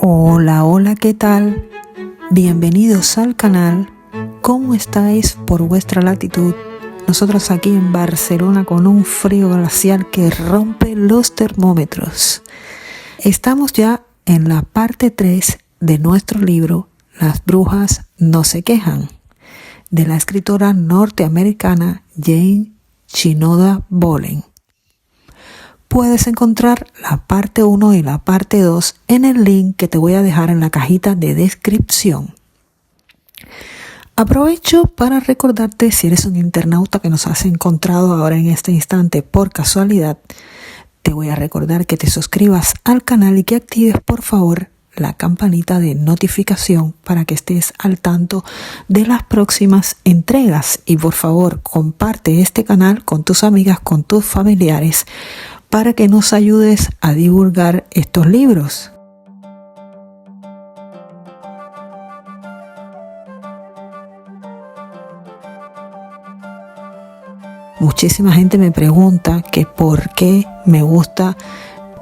Hola, hola, ¿qué tal? Bienvenidos al canal. ¿Cómo estáis por vuestra latitud? Nosotros aquí en Barcelona con un frío glacial que rompe los termómetros. Estamos ya en la parte 3 de nuestro libro Las brujas no se quejan, de la escritora norteamericana Jane Shinoda Bolen. Puedes encontrar la parte 1 y la parte 2 en el link que te voy a dejar en la cajita de descripción. Aprovecho para recordarte, si eres un internauta que nos has encontrado ahora en este instante por casualidad, te voy a recordar que te suscribas al canal y que actives por favor la campanita de notificación para que estés al tanto de las próximas entregas. Y por favor, comparte este canal con tus amigas, con tus familiares, para que nos ayudes a divulgar estos libros. Muchísima gente me pregunta que por qué me gusta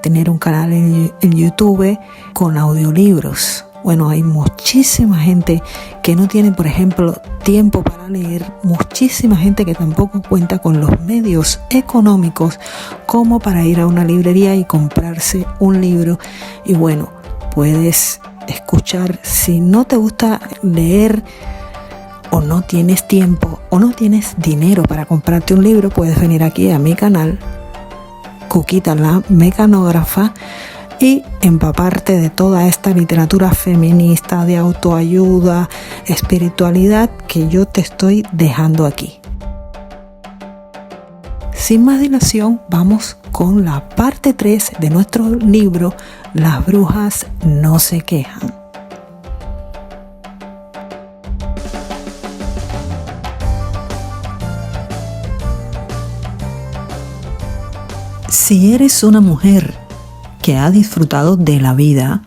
tener un canal en YouTube con audiolibros. Bueno, hay muchísima gente que no tiene, por ejemplo, tiempo para leer, muchísima gente que tampoco cuenta con los medios económicos como para ir a una librería y comprarse un libro. Y bueno, puedes escuchar, si no te gusta leer o no tienes tiempo o no tienes dinero para comprarte un libro, puedes venir aquí a mi canal, Cuquita la Mecanógrafa, y empaparte de toda esta literatura feminista, de autoayuda, espiritualidad que yo te estoy dejando aquí. Sin más dilación, vamos con la parte 3 de nuestro libro Las brujas no se quejan. Si eres una mujer que ha disfrutado de la vida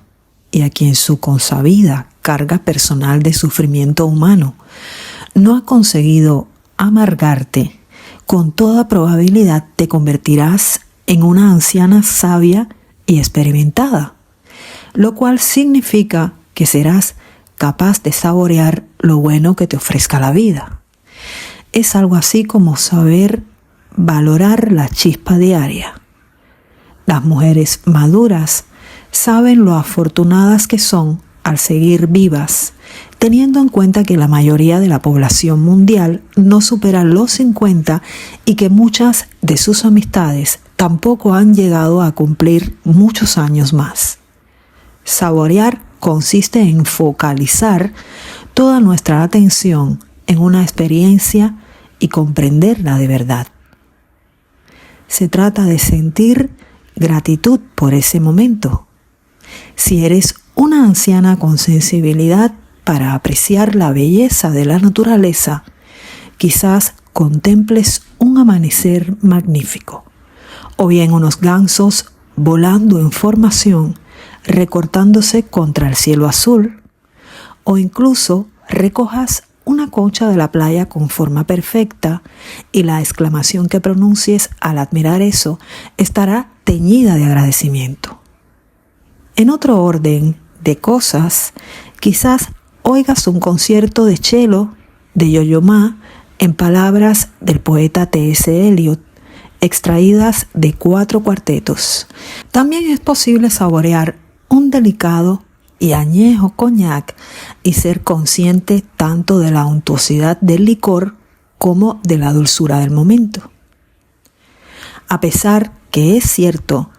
y a quien su consabida carga personal de sufrimiento humano no ha conseguido amargarte, con toda probabilidad te convertirás en una anciana sabia y experimentada, lo cual significa que serás capaz de saborear lo bueno que te ofrezca la vida. Es algo así como saber valorar la chispa diaria. Las mujeres maduras saben lo afortunadas que son al seguir vivas, teniendo en cuenta que la mayoría de la población mundial no supera los 50 y que muchas de sus amistades tampoco han llegado a cumplir muchos años más. Saborear consiste en focalizar toda nuestra atención en una experiencia y comprenderla de verdad. Se trata de sentir gratitud por ese momento. Si eres una anciana con sensibilidad para apreciar la belleza de la naturaleza, quizás contemples un amanecer magnífico, o bien unos gansos volando en formación, recortándose contra el cielo azul, o incluso recojas una concha de la playa con forma perfecta y la exclamación que pronuncies al admirar eso estará teñida de agradecimiento. En otro orden de cosas, quizás oigas un concierto de cello de Yo-Yo Ma en palabras del poeta T.S. Eliot, extraídas de 4 cuartetos. También es posible saborear un delicado y añejo coñac y ser consciente tanto de la untuosidad del licor como de la dulzura del momento. A pesar que es cierto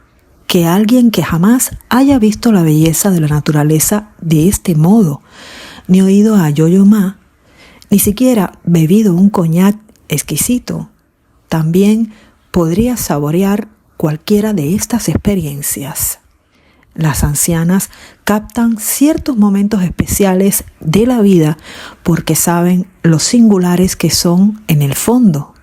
que alguien que jamás haya visto la belleza de la naturaleza de este modo, ni oído a Yo-Yo Ma, ni siquiera bebido un coñac exquisito, también podría saborear cualquiera de estas experiencias. Las ancianas captan ciertos momentos especiales de la vida porque saben lo singulares que son en el fondo.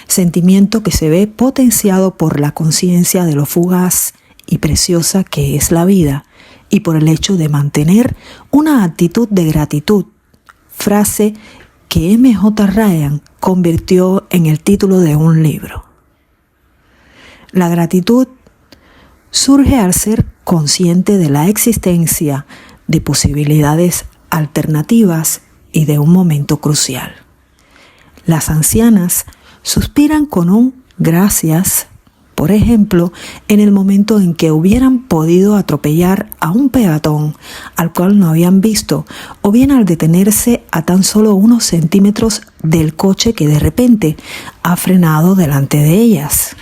Sentimiento que se ve potenciado por la conciencia de lo fugaz y preciosa que es la vida y por el hecho de mantener una actitud de gratitud, frase que M.J. Ryan convirtió en el título de un libro. La gratitud surge al ser consciente de la existencia de posibilidades alternativas y de un momento crucial. Las ancianas suspiran con un gracias, por ejemplo, en el momento en que hubieran podido atropellar a un peatón al cual no habían visto, o bien al detenerse a tan solo unos centímetros del coche que de repente ha frenado delante de ellas.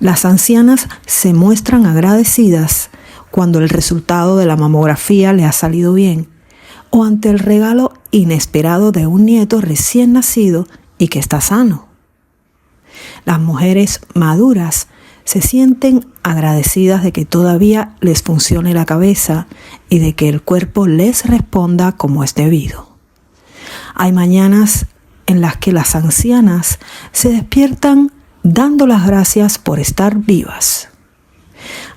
Las ancianas se muestran agradecidas cuando el resultado de la mamografía le ha salido bien, o ante el regalo inesperado de un nieto recién nacido y que está sano. Las mujeres maduras se sienten agradecidas de que todavía les funcione la cabeza y de que el cuerpo les responda como es debido. Hay mañanas en las que las ancianas se despiertan dando las gracias por estar vivas.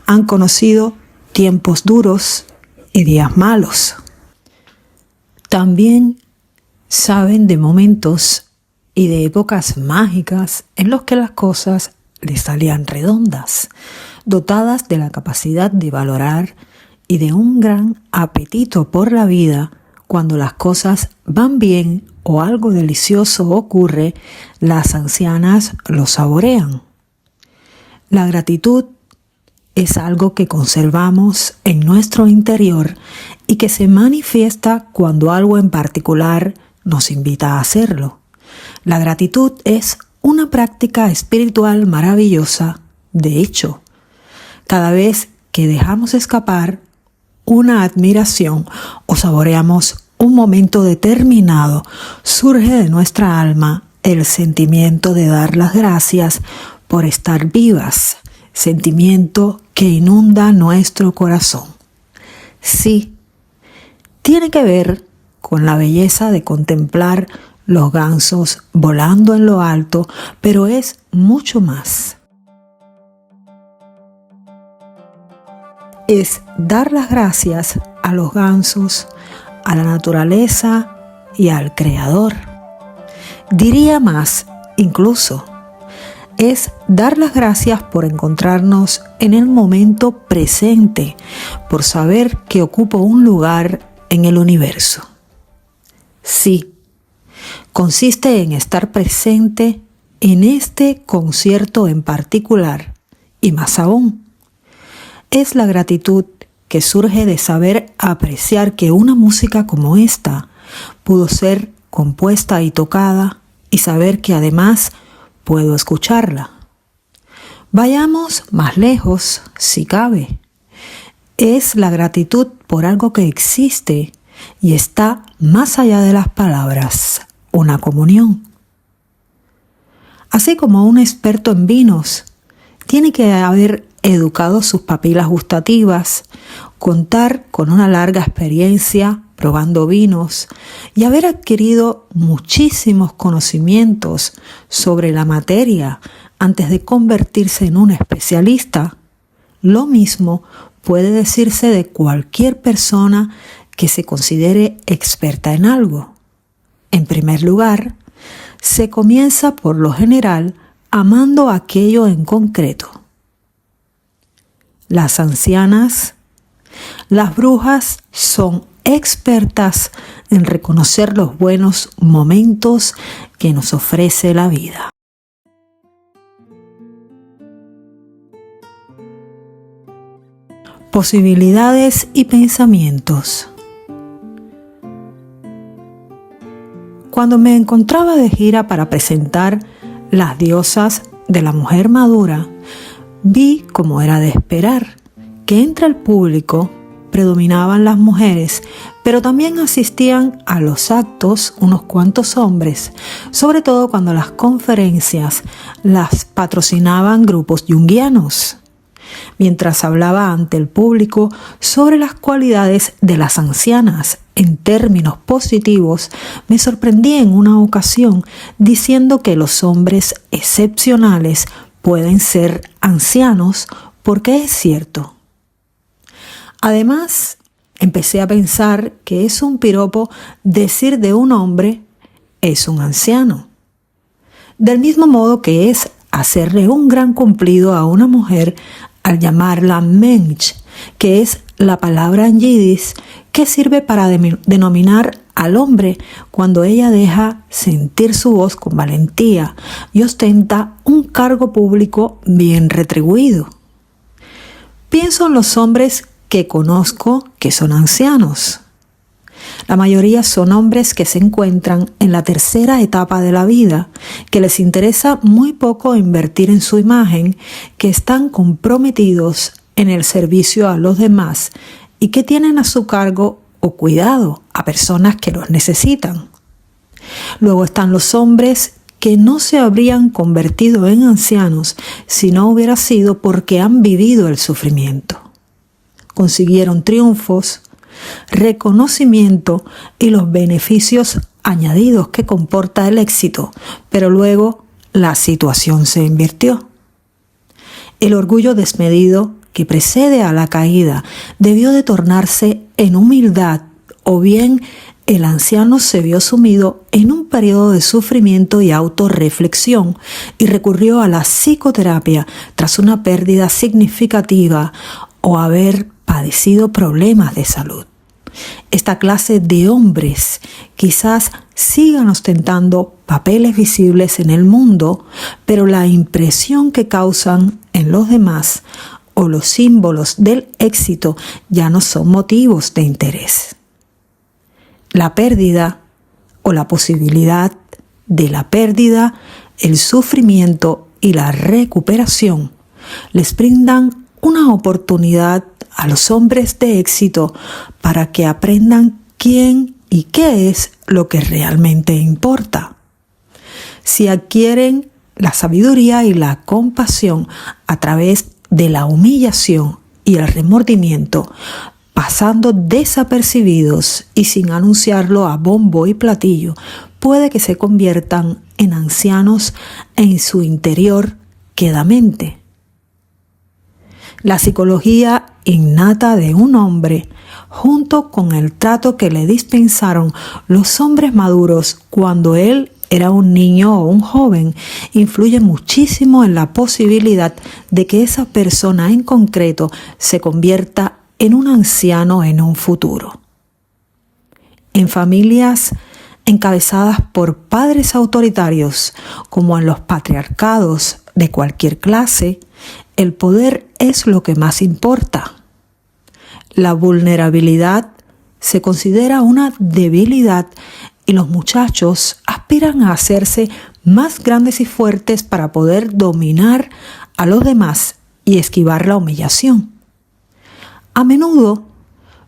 Han conocido tiempos duros y días malos. También saben de momentos y de épocas mágicas en los que las cosas les salían redondas, dotadas de la capacidad de valorar y de un gran apetito por la vida. Cuando las cosas van bien o algo delicioso ocurre, las ancianas lo saborean. La gratitud es algo que conservamos en nuestro interior y que se manifiesta cuando algo en particular nos invita a hacerlo. La gratitud es una práctica espiritual maravillosa. De hecho, cada vez que dejamos escapar una admiración o saboreamos un momento determinado, surge de nuestra alma el sentimiento de dar las gracias por estar vivas, sentimiento que inunda nuestro corazón. Sí, tiene que ver con la belleza de contemplar los gansos volando en lo alto, pero es mucho más. Es dar las gracias a los gansos, a la naturaleza y al Creador. Diría más, incluso, es dar las gracias por encontrarnos en el momento presente, por saber que ocupo un lugar en el universo. Sí, consiste en estar presente en este concierto en particular, y más aún, es la gratitud que surge de saber apreciar que una música como esta pudo ser compuesta y tocada y saber que además puedo escucharla. Vayamos más lejos, si cabe. Es la gratitud por algo que existe y está más allá de las palabras, una comunión. Así como un experto en vinos tiene que haber educado sus papilas gustativas, contar con una larga experiencia probando vinos y haber adquirido muchísimos conocimientos sobre la materia antes de convertirse en un especialista, lo mismo puede decirse de cualquier persona que se considere experta en algo. En primer lugar, se comienza por lo general amando aquello en concreto. Las ancianas, las brujas son expertas en reconocer los buenos momentos que nos ofrece la vida. Posibilidades y pensamientos. Cuando me encontraba de gira para presentar Las diosas de la mujer madura, vi, como era de esperar, que entre el público predominaban las mujeres, pero también asistían a los actos unos cuantos hombres, sobre todo cuando las conferencias las patrocinaban grupos junguianos. Mientras hablaba ante el público sobre las cualidades de las ancianas en términos positivos, me sorprendí en una ocasión diciendo que los hombres excepcionales pueden ser ancianos porque es cierto. Además, empecé a pensar que es un piropo decir de un hombre es un anciano. Del mismo modo que es hacerle un gran cumplido a una mujer al llamarla mensch, que es la palabra en yiddish que sirve para denominar al hombre cuando ella deja sentir su voz con valentía y ostenta un cargo público bien retribuido. Pienso en los hombres que conozco que son ancianos. La mayoría son hombres que se encuentran en la tercera etapa de la vida, que les interesa muy poco invertir en su imagen, que están comprometidos en el servicio a los demás y que tienen a su cargo o cuidado a personas que los necesitan. Luego están los hombres que no se habrían convertido en ancianos si no hubiera sido porque han vivido el sufrimiento. Consiguieron triunfos, reconocimiento y los beneficios añadidos que comporta el éxito, pero luego la situación se invirtió. El orgullo desmedido que precede a la caída debió de tornarse en humildad, o bien el anciano se vio sumido en un periodo de sufrimiento y autorreflexión y recurrió a la psicoterapia tras una pérdida significativa o haber padecido problemas de salud. Esta clase de hombres quizás sigan ostentando papeles visibles en el mundo, pero la impresión que causan en los demás o los símbolos del éxito ya no son motivos de interés. La pérdida o la posibilidad de la pérdida, el sufrimiento y la recuperación les brindan una oportunidad a los hombres de éxito para que aprendan quién y qué es lo que realmente importa. Si adquieren la sabiduría y la compasión a través de la humillación y el remordimiento, pasando desapercibidos y sin anunciarlo a bombo y platillo, puede que se conviertan en ancianos en su interior quedamente. La psicología innata de un hombre, junto con el trato que le dispensaron los hombres maduros cuando él era un niño o un joven, influye muchísimo en la posibilidad de que esa persona en concreto se convierta en un anciano en un futuro. En familias encabezadas por padres autoritarios, como en los patriarcados de cualquier clase, el poder es lo que más importa. La vulnerabilidad se considera una debilidad y los muchachos aspiran a hacerse más grandes y fuertes para poder dominar a los demás y esquivar la humillación. A menudo,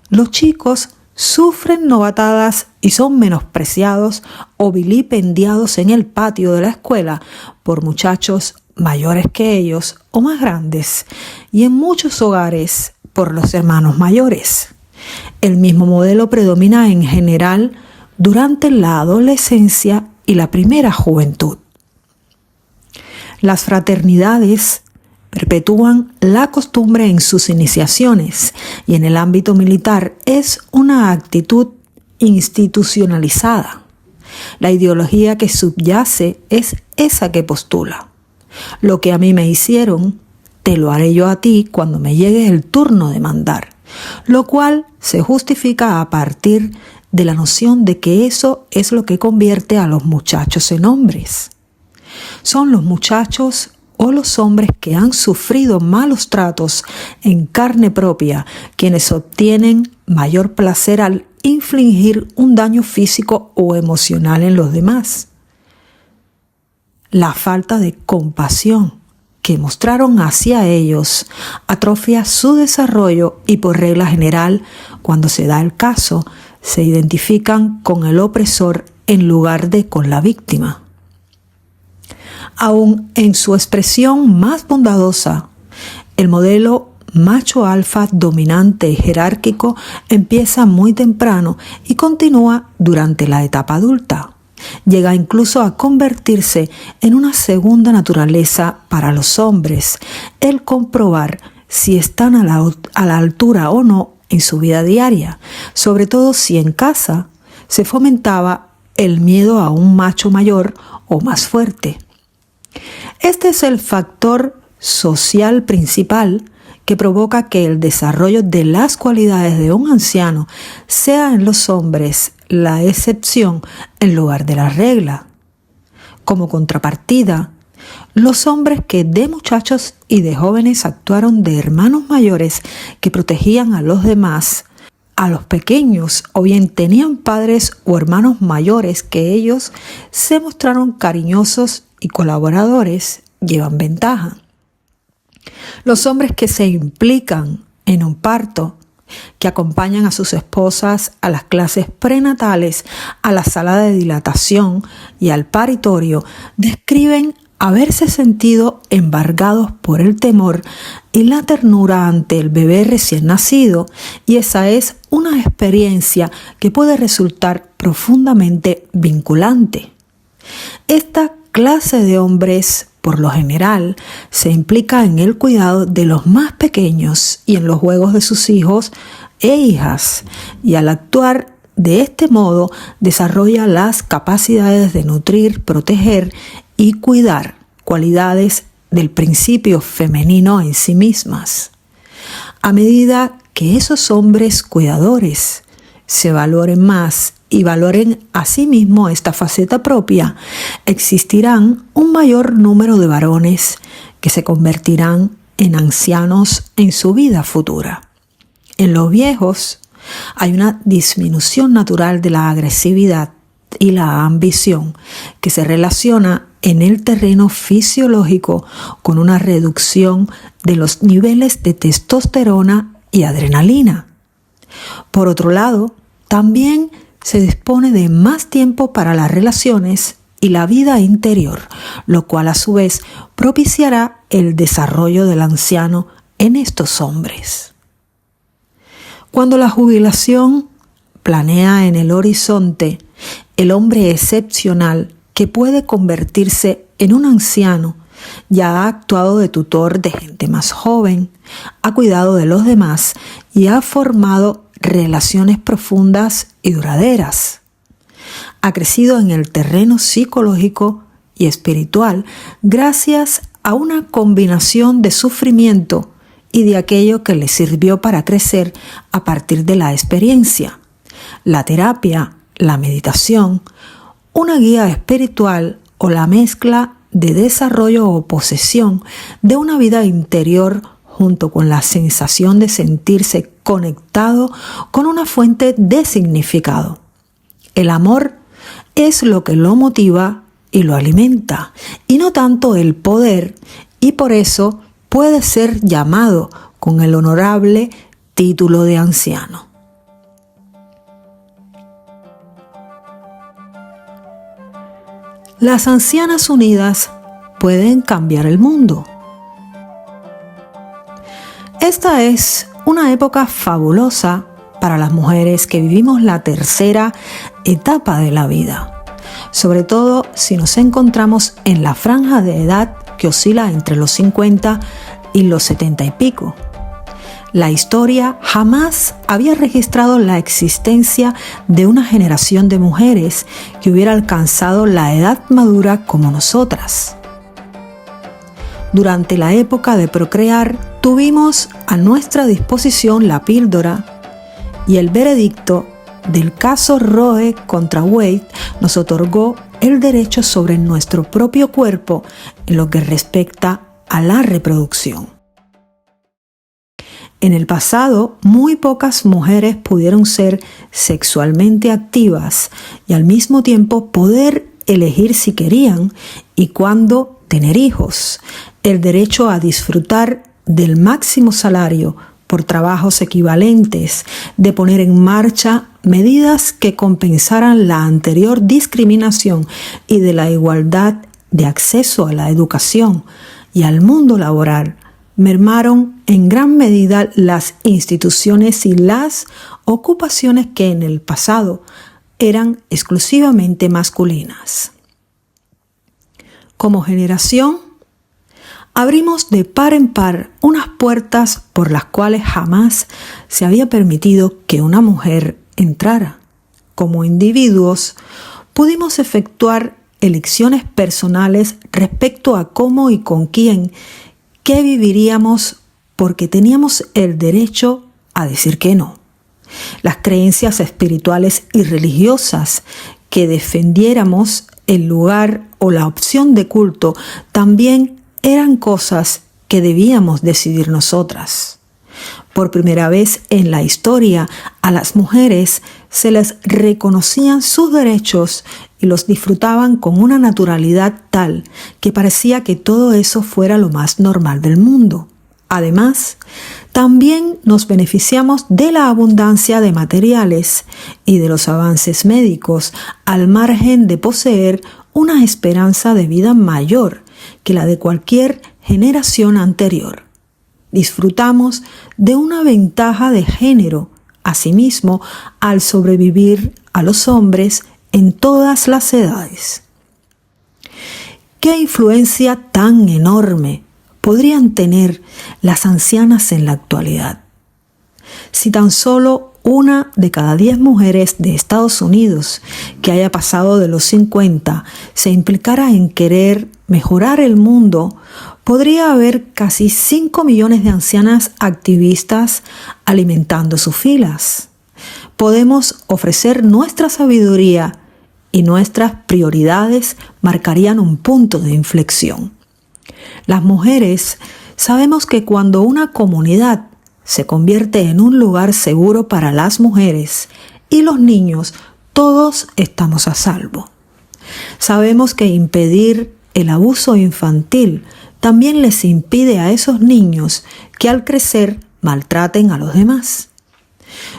los chicos sufren novatadas y son menospreciados o vilipendiados en el patio de la escuela por muchachos mayores que ellos o más grandes, y en muchos hogares por los hermanos mayores. El mismo modelo predomina en general durante la adolescencia y la primera juventud. Las fraternidades perpetúan la costumbre en sus iniciaciones y en el ámbito militar es una actitud institucionalizada. La ideología que subyace es esa que postula: lo que a mí me hicieron, te lo haré yo a ti cuando me llegue el turno de mandar, lo cual se justifica a partir de la noción de que eso es lo que convierte a los muchachos en hombres. Son los muchachos o los hombres que han sufrido malos tratos en carne propia quienes obtienen mayor placer al infligir un daño físico o emocional en los demás. La falta de compasión que mostraron hacia ellos atrofia su desarrollo y por regla general, cuando se da el caso, se identifican con el opresor en lugar de con la víctima. Aún en su expresión más bondadosa, el modelo macho alfa dominante y jerárquico empieza muy temprano y continúa durante la etapa adulta. Llega incluso a convertirse en una segunda naturaleza para los hombres, el comprobar si están a la altura o no en su vida diaria, sobre todo si en casa se fomentaba el miedo a un macho mayor o más fuerte. Este es el factor social principal que provoca que el desarrollo de las cualidades de un anciano sea en los hombres la excepción en lugar de la regla. Como contrapartida, los hombres que de muchachos y de jóvenes actuaron de hermanos mayores que protegían a los demás, a los pequeños, o bien tenían padres o hermanos mayores que ellos se mostraron cariñosos y colaboradores, llevan ventaja. Los hombres que se implican en un parto, que acompañan a sus esposas a las clases prenatales, a la sala de dilatación y al paritorio, describen haberse sentido embargados por el temor y la ternura ante el bebé recién nacido, y esa es una experiencia que puede resultar profundamente vinculante. Esta clase de hombres, por lo general, se implica en el cuidado de los más pequeños y en los juegos de sus hijos e hijas, y al actuar de este modo desarrolla las capacidades de nutrir, proteger y cuidar, cualidades del principio femenino en sí mismas. A medida que esos hombres cuidadores se valoren más y valoren a sí mismos esta faceta propia, existirán un mayor número de varones que se convertirán en ancianos en su vida futura. En los viejos hay una disminución natural de la agresividad y la ambición que se relaciona en el terreno fisiológico con una reducción de los niveles de testosterona y adrenalina. Por otro lado, también se dispone de más tiempo para las relaciones y la vida interior, lo cual a su vez propiciará el desarrollo del anciano en estos hombres. Cuando la jubilación planea en el horizonte, el hombre excepcional que puede convertirse en un anciano ya ha actuado de tutor de gente más joven, ha cuidado de los demás y ha formado relaciones profundas y duraderas. Ha crecido en el terreno psicológico y espiritual gracias a una combinación de sufrimiento y de aquello que le sirvió para crecer a partir de la experiencia. La terapia, la meditación, una guía espiritual o la mezcla de desarrollo o posesión de una vida interior junto con la sensación de sentirse conectado con una fuente de significado. El amor es lo que lo motiva y lo alimenta, y no tanto el poder, y por eso puede ser llamado con el honorable título de anciano. Las ancianas unidas pueden cambiar el mundo. Esta es una época fabulosa para las mujeres que vivimos la tercera etapa de la vida, sobre todo si nos encontramos en la franja de edad que oscila entre los 50 y los 70 y pico. La historia jamás había registrado la existencia de una generación de mujeres que hubiera alcanzado la edad madura como nosotras. Durante la época de procrear, tuvimos a nuestra disposición la píldora, y el veredicto del caso Roe contra Wade nos otorgó el derecho sobre nuestro propio cuerpo en lo que respecta a la reproducción. En el pasado, muy pocas mujeres pudieron ser sexualmente activas y al mismo tiempo poder elegir si querían y cuándo tener hijos, el derecho a disfrutar del máximo salario por trabajos equivalentes, de poner en marcha medidas que compensaran la anterior discriminación y de la igualdad de acceso a la educación y al mundo laboral, mermaron en gran medida las instituciones y las ocupaciones que en el pasado eran exclusivamente masculinas. Como generación, abrimos de par en par unas puertas por las cuales jamás se había permitido que una mujer entrara. Como individuos, pudimos efectuar elecciones personales respecto a cómo y con quién, qué viviríamos, porque teníamos el derecho a decir que no. Las creencias espirituales y religiosas que defendiéramos el lugar o la opción de culto también eran cosas que debíamos decidir nosotras. Por primera vez en la historia, a las mujeres se les reconocían sus derechos y los disfrutaban con una naturalidad tal que parecía que todo eso fuera lo más normal del mundo. Además, también nos beneficiamos de la abundancia de materiales y de los avances médicos al margen de poseer una esperanza de vida mayor que la de cualquier generación anterior. Disfrutamos de una ventaja de género, asimismo, al sobrevivir a los hombres en todas las edades. ¿Qué influencia tan enorme podrían tener las ancianas en la actualidad? Si tan solo 1 de cada 10 mujeres de Estados Unidos que haya pasado de los 50 se implicara en querer mejorar el mundo, podría haber casi 5 millones de ancianas activistas alimentando sus filas. Podemos ofrecer nuestra sabiduría y nuestras prioridades marcarían un punto de inflexión. Las mujeres sabemos que cuando una comunidad se convierte en un lugar seguro para las mujeres y los niños, todos estamos a salvo. Sabemos que impedir el abuso infantil también les impide a esos niños que al crecer maltraten a los demás.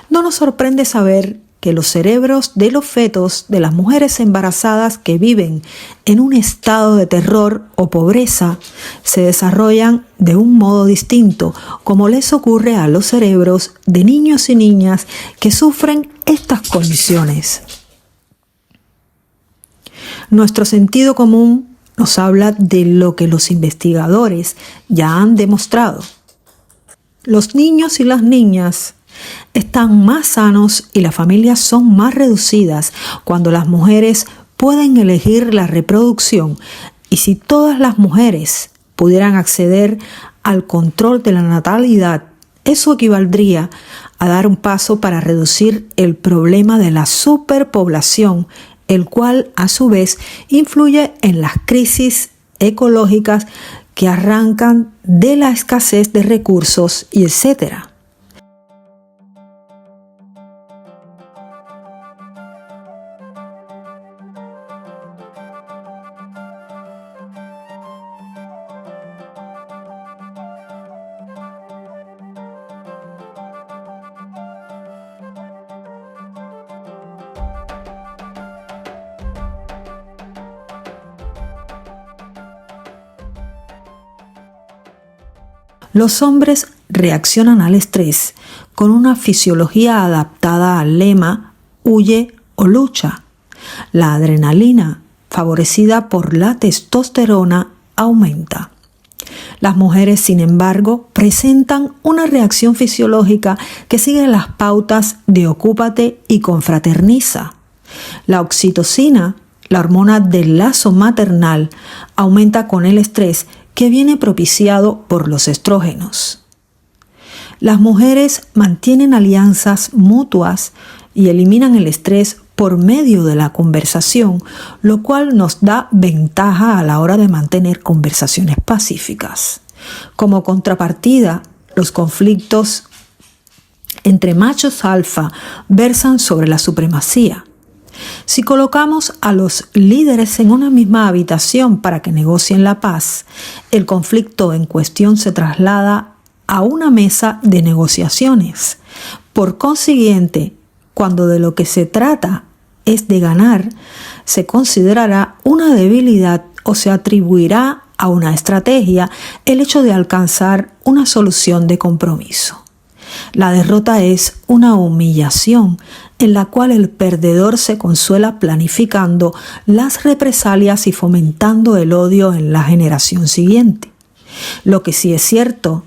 No nos sorprende saber que los cerebros de los fetos de las mujeres embarazadas que viven en un estado de terror o pobreza se desarrollan de un modo distinto, como les ocurre a los cerebros de niños y niñas que sufren estas condiciones. Nuestro sentido común nos habla de lo que los investigadores ya han demostrado. Los niños y las niñas están más sanos y las familias son más reducidas cuando las mujeres pueden elegir la reproducción, y si todas las mujeres pudieran acceder al control de la natalidad, eso equivaldría a dar un paso para reducir el problema de la superpoblación, el cual a su vez influye en las crisis ecológicas que arrancan de la escasez de recursos y etc. Los hombres reaccionan al estrés con una fisiología adaptada al lema huye o lucha. La adrenalina, favorecida por la testosterona, aumenta. Las mujeres, sin embargo, presentan una reacción fisiológica que sigue las pautas de ocúpate y confraterniza. La oxitocina, la hormona del lazo maternal, aumenta con el estrés que viene propiciado por los estrógenos. Las mujeres mantienen alianzas mutuas y eliminan el estrés por medio de la conversación, lo cual nos da ventaja a la hora de mantener conversaciones pacíficas. Como contrapartida, los conflictos entre machos alfa versan sobre la supremacía. Si colocamos a los líderes en una misma habitación para que negocien la paz, el conflicto en cuestión se traslada a una mesa de negociaciones. Por consiguiente, cuando de lo que se trata es de ganar, se considerará una debilidad o se atribuirá a una estrategia el hecho de alcanzar una solución de compromiso. La derrota es una humillación en la cual el perdedor se consuela planificando las represalias y fomentando el odio en la generación siguiente. Lo que sí es cierto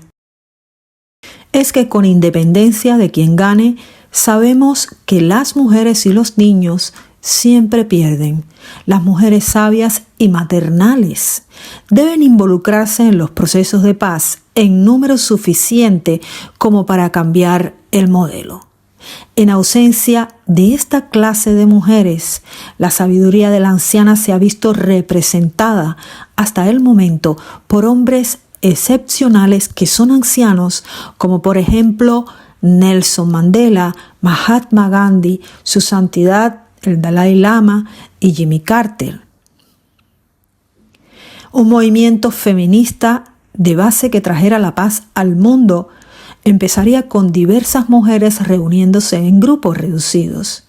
es que con independencia de quien gane, sabemos que las mujeres y los niños siempre pierden. Las mujeres sabias y maternales deben involucrarse en los procesos de paz en número suficiente como para cambiar el modelo. En ausencia de esta clase de mujeres, la sabiduría de la anciana se ha visto representada hasta el momento por hombres excepcionales que son ancianos, como por ejemplo Nelson Mandela, Mahatma Gandhi, Su Santidad el Dalai Lama y Jimmy Carter. Un movimiento feminista de base que trajera la paz al mundo empezaría con diversas mujeres reuniéndose en grupos reducidos.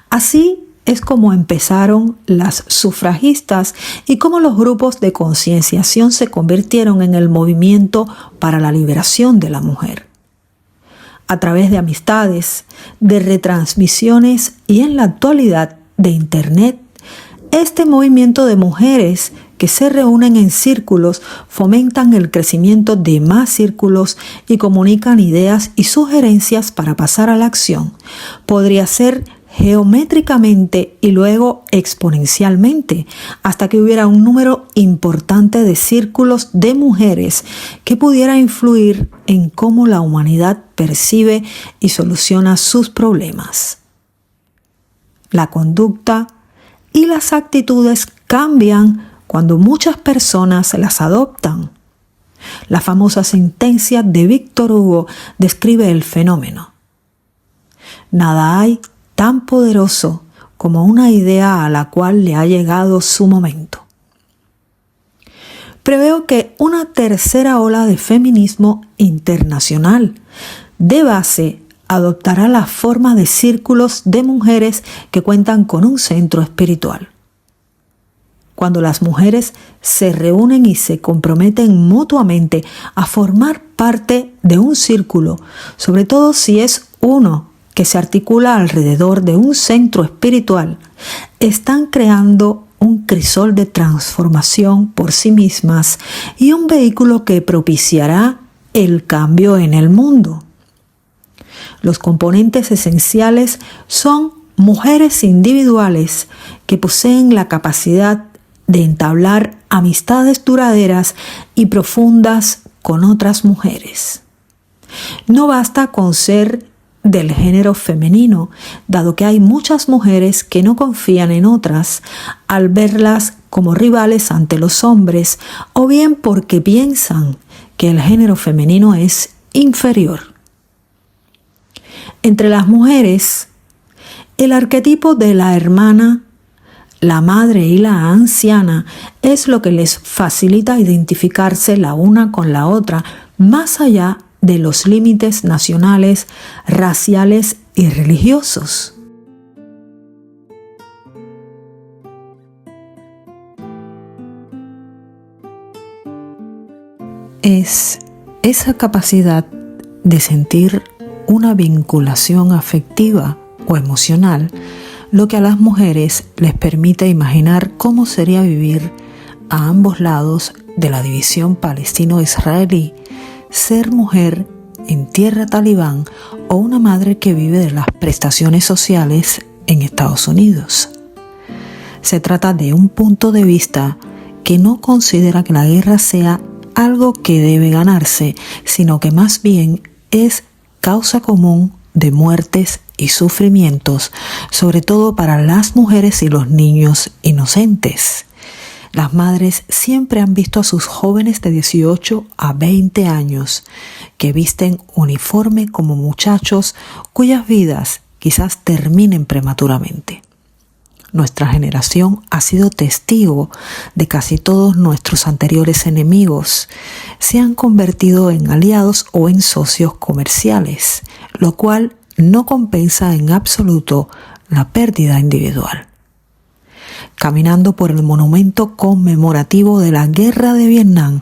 Así es como empezaron las sufragistas y cómo los grupos de concienciación se convirtieron en el movimiento para la liberación de la mujer. A través de amistades, de retransmisiones y en la actualidad de Internet, este movimiento de mujeres que se reúnen en círculos fomentan el crecimiento de más círculos y comunican ideas y sugerencias para pasar a la acción. Podría ser geométricamente y luego exponencialmente, hasta que hubiera un número importante de círculos de mujeres que pudiera influir en cómo la humanidad percibe y soluciona sus problemas. La conducta y las actitudes cambian cuando muchas personas las adoptan. La famosa sentencia de Víctor Hugo describe el fenómeno. Nada hay tan poderoso como una idea a la cual le ha llegado su momento. Preveo que una tercera ola de feminismo internacional de base adoptará la forma de círculos de mujeres que cuentan con un centro espiritual. Cuando las mujeres se reúnen y se comprometen mutuamente a formar parte de un círculo, sobre todo si es uno que se articula alrededor de un centro espiritual, están creando un crisol de transformación por sí mismas y un vehículo que propiciará el cambio en el mundo. Los componentes esenciales son mujeres individuales que poseen la capacidad de entablar amistades duraderas y profundas con otras mujeres. No basta con ser del género femenino, dado que hay muchas mujeres que no confían en otras al verlas como rivales ante los hombres, o bien porque piensan que el género femenino es inferior. Entre las mujeres, el arquetipo de la hermana, la madre y la anciana es lo que les facilita identificarse la una con la otra, más allá de los límites nacionales, raciales y religiosos. Es esa capacidad de sentir una vinculación afectiva o emocional lo que a las mujeres les permite imaginar cómo sería vivir a ambos lados de la división palestino-israelí, ser mujer en tierra talibán o una madre que vive de las prestaciones sociales en Estados Unidos. Se trata de un punto de vista que no considera que la guerra sea algo que debe ganarse, sino que más bien es causa común de muertes y sufrimientos, sobre todo para las mujeres y los niños inocentes. Las madres siempre han visto a sus jóvenes de 18 a 20 años que visten uniforme como muchachos cuyas vidas quizás terminen prematuramente. Nuestra generación ha sido testigo de casi todos nuestros anteriores enemigos. Se han convertido en aliados o en socios comerciales, lo cual no compensa en absoluto la pérdida individual. Caminando por el monumento conmemorativo de la Guerra de Vietnam,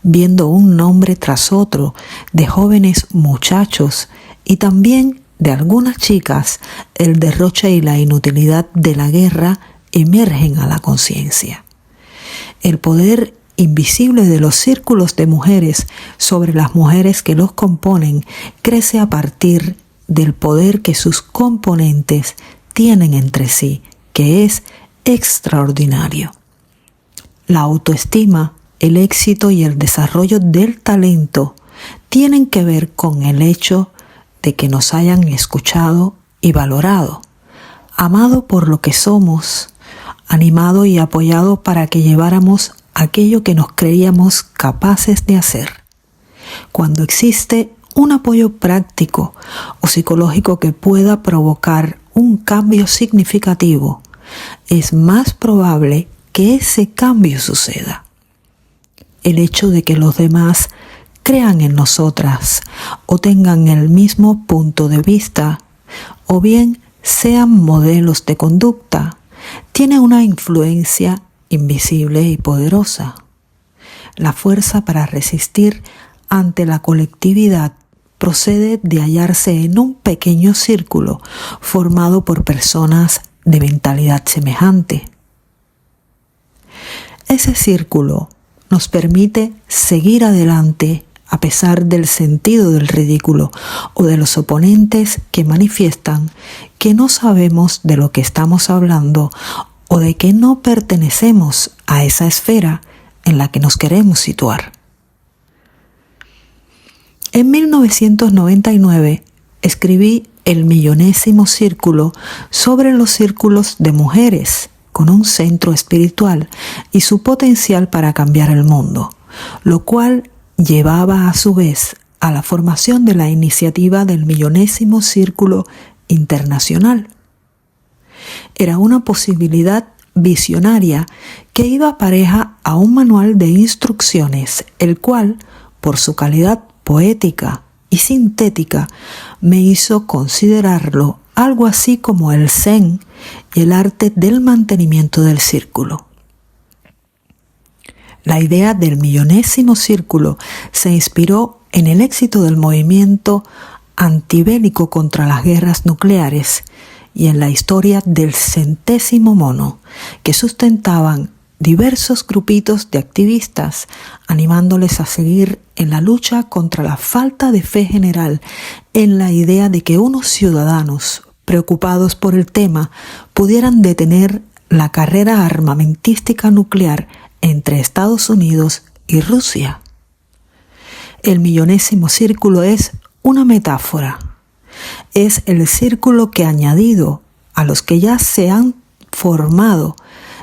viendo un nombre tras otro de jóvenes muchachos y también de algunas chicas, el derroche y la inutilidad de la guerra emergen a la conciencia. El poder invisible de los círculos de mujeres sobre las mujeres que los componen crece a partir del poder que sus componentes tienen entre sí que es extraordinario. La autoestima, el éxito y el desarrollo del talento tienen que ver con el hecho de que nos hayan escuchado y valorado, amado por lo que somos, animado y apoyado para que lleváramos aquello que nos creíamos capaces de hacer. Cuando existe un apoyo práctico o psicológico que pueda provocar un cambio significativo, es más probable que ese cambio suceda. El hecho de que los demás crean en nosotras o tengan el mismo punto de vista o bien sean modelos de conducta tiene una influencia invisible y poderosa. La fuerza para resistir ante la colectividad procede de hallarse en un pequeño círculo formado por personas de mentalidad semejante. Ese círculo nos permite seguir adelante a pesar del sentido del ridículo o de los oponentes que manifiestan que no sabemos de lo que estamos hablando o de que no pertenecemos a esa esfera en la que nos queremos situar. En 1999 escribí el 1.000.000º círculo sobre los círculos de mujeres con un centro espiritual y su potencial para cambiar el mundo, lo cual llevaba a su vez a la formación de la iniciativa del 1.000.000º Círculo Internacional. Era una posibilidad visionaria que iba pareja a un manual de instrucciones, el cual, por su calidad poética y sintética, me hizo considerarlo algo así como el Zen y el arte del mantenimiento del círculo. La idea del 1.000.000º círculo se inspiró en el éxito del movimiento antibélico contra las guerras nucleares y en la historia del 100º mono, que sustentaban diversos grupitos de activistas, animándoles a seguir en la lucha contra la falta de fe general en la idea de que unos ciudadanos preocupados por el tema pudieran detener la carrera armamentística nuclear entre Estados Unidos y Rusia. El 1.000.000º círculo es una metáfora. Es el círculo que, añadido a los que ya se han formado,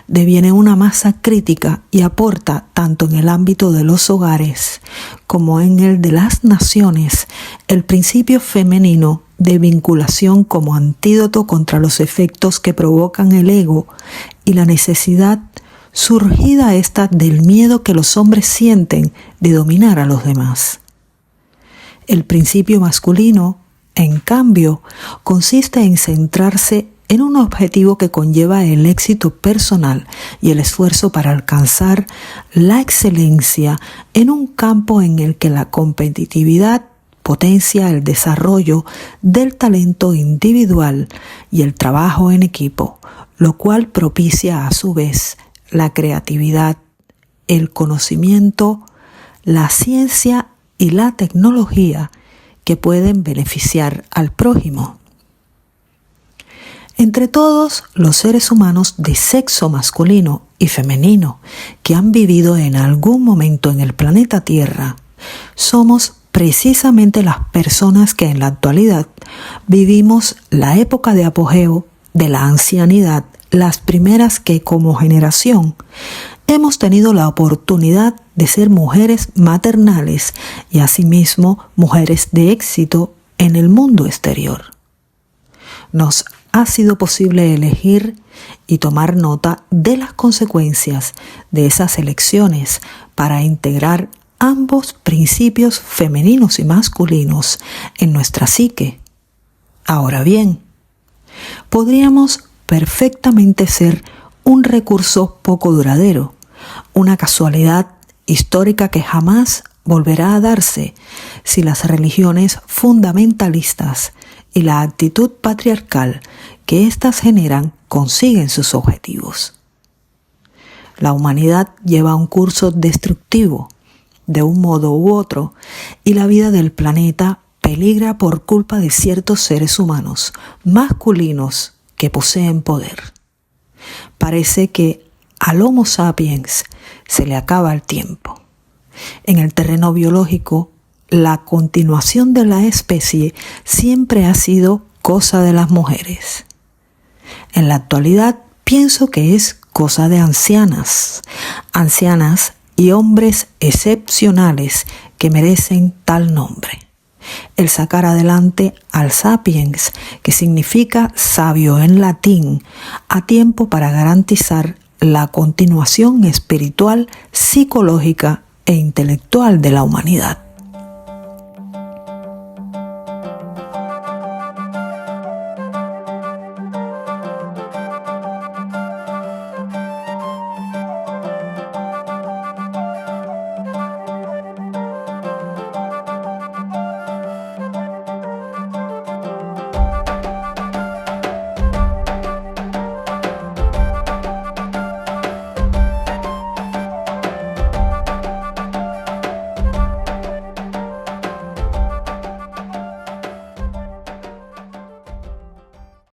deviene una masa crítica y aporta tanto en el ámbito de los hogares como en el de las naciones el principio femenino de vinculación como antídoto contra los efectos que provocan el ego y la necesidad surgida esta del miedo que los hombres sienten de dominar a los demás. El principio masculino, en cambio, consiste en centrarse en un objetivo que conlleva el éxito personal y el esfuerzo para alcanzar la excelencia en un campo en el que la competitividad potencia el desarrollo del talento individual y el trabajo en equipo, lo cual propicia a su vez la creatividad, el conocimiento, la ciencia y la tecnología que pueden beneficiar al prójimo. Entre todos los seres humanos de sexo masculino y femenino que han vivido en algún momento en el planeta Tierra, somos precisamente las personas que en la actualidad vivimos la época de apogeo de la ancianidad, las primeras que como generación hemos tenido la oportunidad de ser mujeres maternales y asimismo mujeres de éxito en el mundo exterior. Nos ha sido posible elegir y tomar nota de las consecuencias de esas elecciones para integrar ambos principios femeninos y masculinos en nuestra psique. Ahora bien, podríamos perfectamente ser un recurso poco duradero, una casualidad histórica que jamás volverá a darse si las religiones fundamentalistas y la actitud patriarcal que éstas generan consiguen sus objetivos. La humanidad lleva un curso destructivo de un modo u otro y la vida del planeta peligra por culpa de ciertos seres humanos masculinos que poseen poder. parece que al Homo sapiens se le acaba el tiempo. En el terreno biológico, la continuación de la especie siempre ha sido cosa de las mujeres. En la actualidad pienso que es cosa de ancianas y hombres excepcionales que merecen tal nombre. El sacar adelante al sapiens, que significa sabio en latín, a tiempo para garantizar la continuación espiritual, psicológica e intelectual de la humanidad.